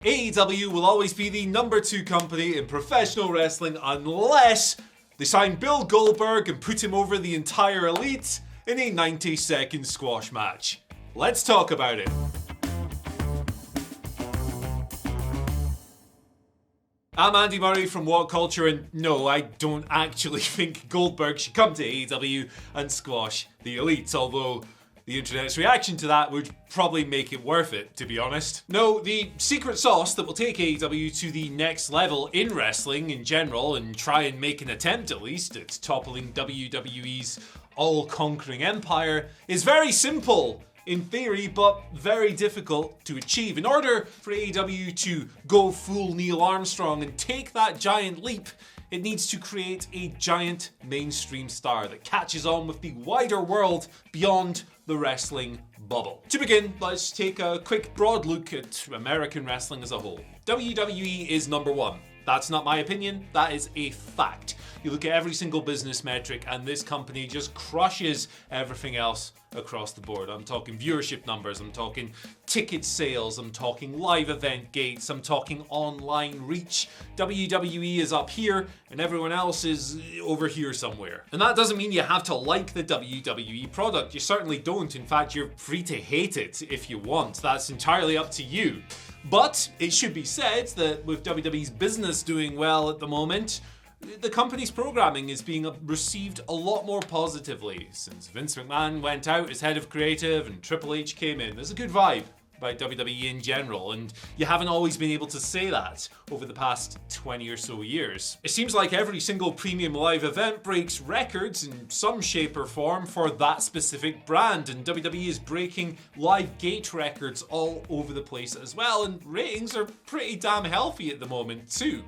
AEW will always be the number 2 company in professional wrestling unless they sign Bill Goldberg and put him over the entire elite in a 90-second squash match. Let's talk about it. I'm Andy Murray from What Culture, and no, I don't actually think Goldberg should come to AEW and squash the elites, although the internet's reaction to that would probably make it worth it, to be honest. No, the secret sauce that will take AEW to the next level in wrestling in general, and try and make an attempt at least at toppling WWE's all-conquering empire, is very simple in theory, but very difficult to achieve. In order for AEW to go full Neil Armstrong and take that giant leap, it needs to create a giant mainstream star that catches on with the wider world beyond the wrestling bubble. To begin, let's take a quick broad look at American wrestling as a whole. WWE is number 1. That's not my opinion, that is a fact. You look at every single business metric and this company just crushes everything else across the board. I'm talking viewership numbers, I'm talking ticket sales, I'm talking live event gates, I'm talking online reach. WWE is up here and everyone else is over here somewhere. And that doesn't mean you have to like the WWE product. You certainly don't. In fact, you're free to hate it if you want. That's entirely up to you. But it should be said that with WWE's business doing well at the moment, the company's programming is being received a lot more positively. Since Vince McMahon went out as head of creative and Triple H came in, there's a good vibe about WWE in general, and you haven't always been able to say that over the past 20 or so years. It seems like every single premium live event breaks records in some shape or form for that specific brand, and WWE is breaking live gate records all over the place as well, and ratings are pretty damn healthy at the moment too.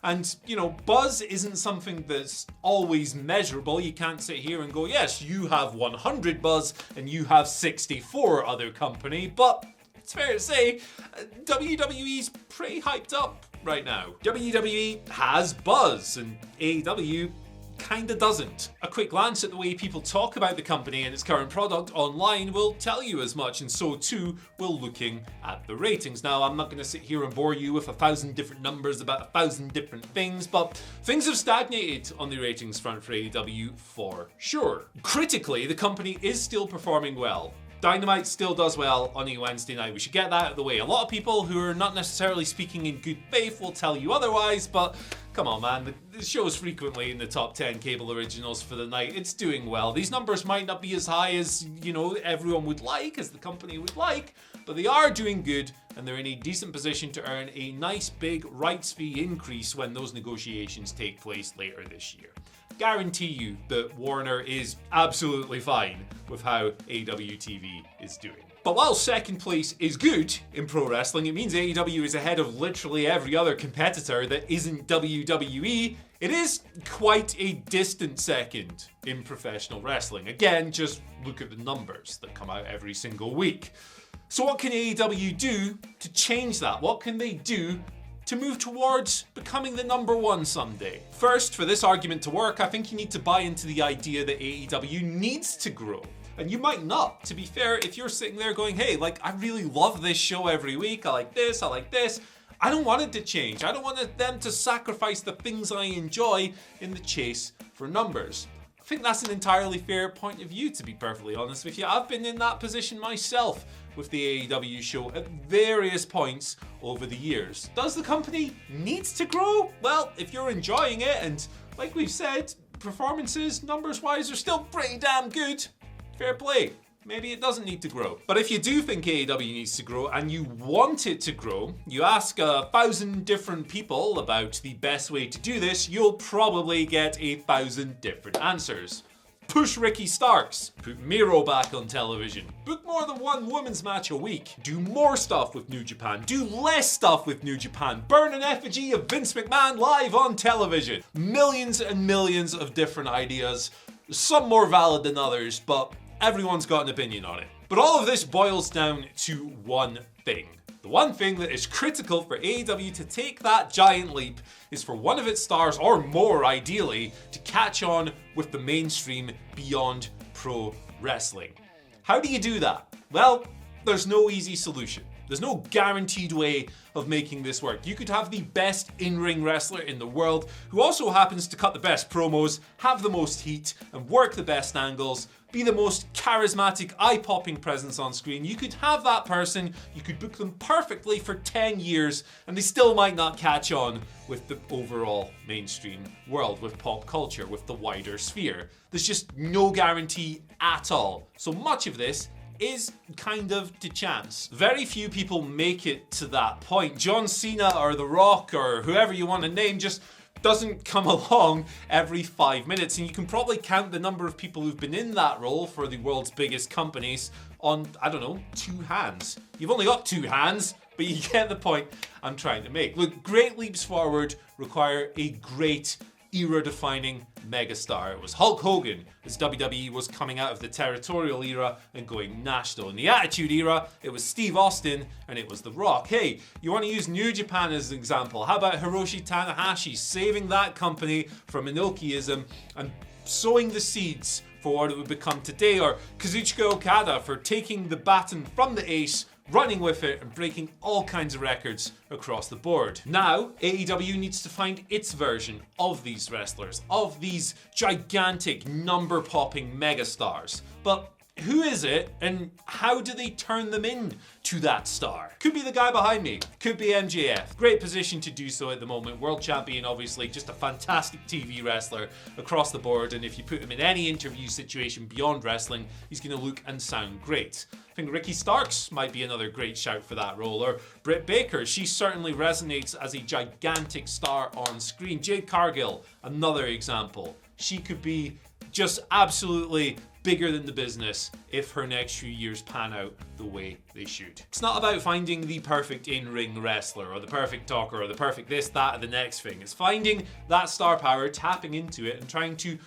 And, you know, buzz isn't something that's always measurable. You can't sit here and go, yes, you have 100 buzz and you have 64 other company, but it's fair to say, WWE's pretty hyped up right now. WWE has buzz and AEW kinda doesn't. A quick glance at the way people talk about the company and its current product online will tell you as much, and so too will looking at the ratings. Now, I'm not going to sit here and bore you with 1,000 different numbers about 1,000 different things, but things have stagnated on the ratings front for AEW for sure. Critically, the company is still performing well. Dynamite still does well on a Wednesday night. We should get that out of the way. A lot of people who are not necessarily speaking in good faith will tell you otherwise, but come on, man. The show's frequently in the top 10 cable originals for the night. It's doing well. These numbers might not be as high as, you know, everyone would like, as the company would like, but they are doing good, and they're in a decent position to earn a nice big rights fee increase when those negotiations take place later this year. Guarantee you that Warner is absolutely fine with how AEW TV is doing. But while second place is good in pro wrestling, it means AEW is ahead of literally every other competitor that isn't WWE. It is quite a distant second in professional wrestling. Again, just look at the numbers that come out every single week. So what can AEW do to change that? What can they do to move towards becoming the number 1 someday? First, for this argument to work, I think you need to buy into the idea that AEW needs to grow. And you might not. To be fair, if you're sitting there going, hey, like, I really love this show every week, I like this, I don't want it to change. I don't want them to sacrifice the things I enjoy in the chase for numbers. I think that's an entirely fair point of view, to be perfectly honest with you. I've been in that position myself with the AEW show at various points over the years. Does the company need to grow? Well, if you're enjoying it, and like we've said, performances, numbers-wise, are still pretty damn good, fair play. Maybe it doesn't need to grow. But if you do think AEW needs to grow and you want it to grow, you ask 1,000 different people about the best way to do this, you'll probably get 1,000 different answers. Push Ricky Starks. Put Miro back on television. Book more than one women's match a week. Do more stuff with New Japan. Do less stuff with New Japan. Burn an effigy of Vince McMahon live on television. Millions and millions of different ideas. Some more valid than others, but everyone's got an opinion on it. But all of this boils down to one thing. The one thing that is critical for AEW to take that giant leap is for one of its stars, or more ideally, to catch on with the mainstream beyond pro wrestling. How do you do that? Well, there's no easy solution. There's no guaranteed way of making this work. You could have the best in-ring wrestler in the world, who also happens to cut the best promos, have the most heat, and work the best angles, be the most charismatic, eye-popping presence on screen. You could have that person, you could book them perfectly for 10 years, and they still might not catch on with the overall mainstream world, with pop culture, with the wider sphere. There's just no guarantee at all. So much of this is kind of to chance. Very few people make it to that point. John Cena or The Rock or whoever you want to name just doesn't come along every 5 minutes, and you can probably count the number of people who've been in that role for the world's biggest companies on, I don't know, 2 hands. You've only got 2 hands, but you get the point I'm trying to make. Look, great leaps forward require a great era-defining megastar. It was Hulk Hogan as WWE was coming out of the territorial era and going national. In the Attitude Era, it was Steve Austin and it was The Rock. Hey, you want to use New Japan as an example? How about Hiroshi Tanahashi saving that company from Inokiism and sowing the seeds for what it would become today, or Kazuchika Okada for taking the baton from the ace, running with it and breaking all kinds of records across the board. Now, AEW needs to find its version of these wrestlers, of these gigantic number-popping megastars. But who is it, and how do they turn them into that star? Could be the guy behind me, could be MJF. Great position to do so at the moment. World champion, obviously, just a fantastic TV wrestler across the board, and if you put him in any interview situation beyond wrestling, he's going to look and sound great. I think Ricky Starks might be another great shout for that role, or Britt Baker. She certainly resonates as a gigantic star on screen. Jade Cargill, another example. She could be just absolutely bigger than the business if her next few years pan out the way they should. It's not about finding the perfect in-ring wrestler or the perfect talker or the perfect this, that, or the next thing. It's finding that star power, tapping into it, and trying to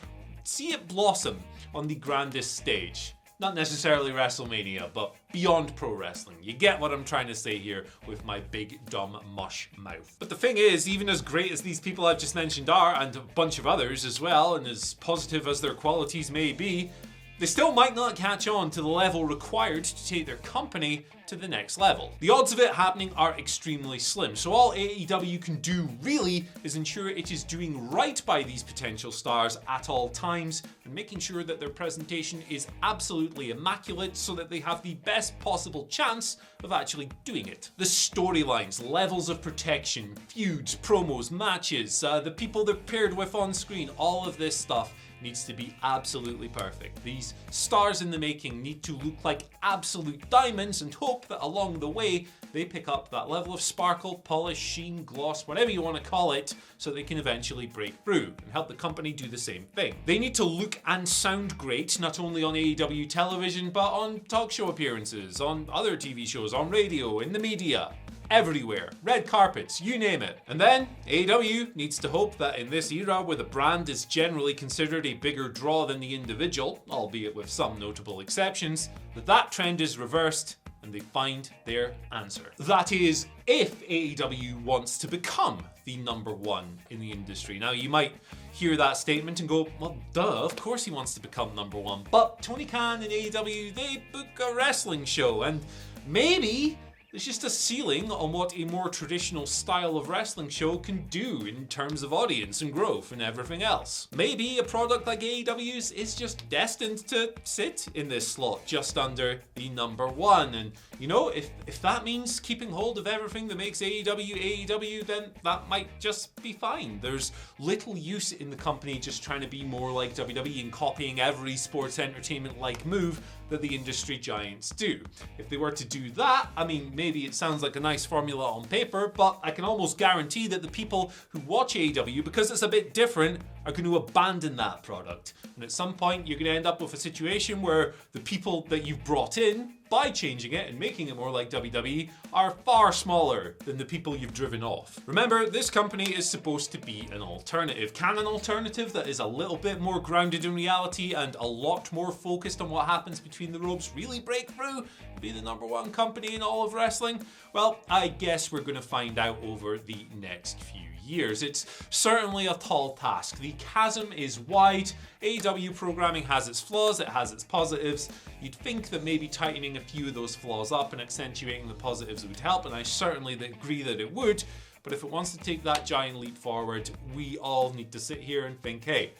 see it blossom on the grandest stage. Not necessarily WrestleMania, but beyond pro wrestling. You get what I'm trying to say here with my big dumb mush mouth. But the thing is, even as great as these people I've just mentioned are, and a bunch of others as well, and as positive as their qualities may be, they still might not catch on to the level required to take their company to the next level. The odds of it happening are extremely slim, so all AEW can do really is ensure it is doing right by these potential stars at all times and making sure that their presentation is absolutely immaculate so that they have the best possible chance of actually doing it. The storylines, levels of protection, feuds, promos, matches, the people they're paired with on screen, all of this stuff needs to be absolutely perfect. These stars in the making need to look like absolute diamonds and hope that along the way they pick up that level of sparkle, polish, sheen, gloss, whatever you want to call it, so they can eventually break through and help the company do the same thing. They need to look and sound great, not only on AEW television, but on talk show appearances, on other TV shows, on radio, in the media. Everywhere, red carpets, you name it. And then AEW needs to hope that in this era where the brand is generally considered a bigger draw than the individual, albeit with some notable exceptions, that trend is reversed and they find their answer. That is, if AEW wants to become the number one in the industry. Now you might hear that statement and go, well duh, of course he wants to become number one. But Tony Khan and AEW, they book a wrestling show, and maybe there's just a ceiling on what a more traditional style of wrestling show can do in terms of audience and growth and everything else. Maybe a product like AEW's is just destined to sit in this slot just under the number one. And you know, if that means keeping hold of everything that makes AEW AEW, then that might just be fine. There's little use in the company just trying to be more like WWE and copying every sports entertainment-like move that the industry giants do. If they were to do that, I mean, maybe it sounds like a nice formula on paper, but I can almost guarantee that the people who watch AEW, because it's a bit different, are going to abandon that product. And at some point, you're going to end up with a situation where the people that you've brought in by changing it and making it more like WWE are far smaller than the people you've driven off. Remember, this company is supposed to be an alternative. Can an alternative that is a little bit more grounded in reality and a lot more focused on what happens between the ropes really break through and be the number one company in all of wrestling? Well, I guess we're going to find out over the next few years. It's certainly a tall task. The the chasm is wide. AEW programming has its flaws, it has its positives. You'd think that maybe tightening a few of those flaws up and accentuating the positives would help, and I certainly agree that it would. But if it wants to take that giant leap forward, we all need to sit here and think, hey,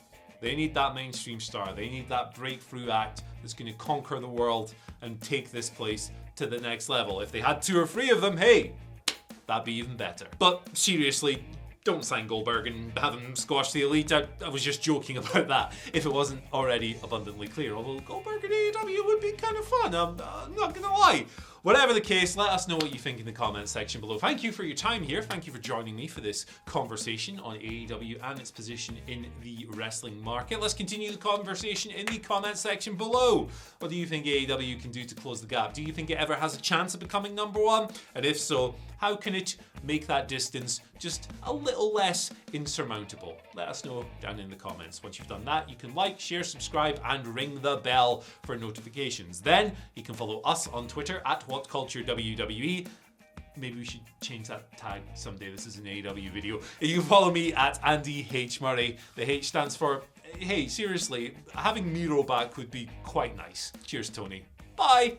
they need that mainstream star. They need that breakthrough act that's going to conquer the world and take this place to the next level. If they had 2 or 3 of them, hey, that'd be even better. But seriously, don't sign Goldberg and have him squash the Elite. I was just joking about that, if it wasn't already abundantly clear. Although Goldberg and AEW would be kind of fun, I'm not gonna lie. Whatever the case, let us know what you think in the comments section below. Thank you for your time here. Thank you for joining me for this conversation on AEW and its position in the wrestling market. Let's continue the conversation in the comments section below. What do you think AEW can do to close the gap? Do you think it ever has a chance of becoming #1? And if so, how can it make that distance just a little less insurmountable? Let us know down in the comments. Once you've done that, you can like, share, subscribe, and ring the bell for notifications. Then you can follow us on Twitter at WhatCultureWWE. Maybe we should change that tag someday. This is an AEW video. You can follow me at Andy H. Murray. The H stands for, hey, seriously, having Miro back would be quite nice. Cheers, Tony. Bye.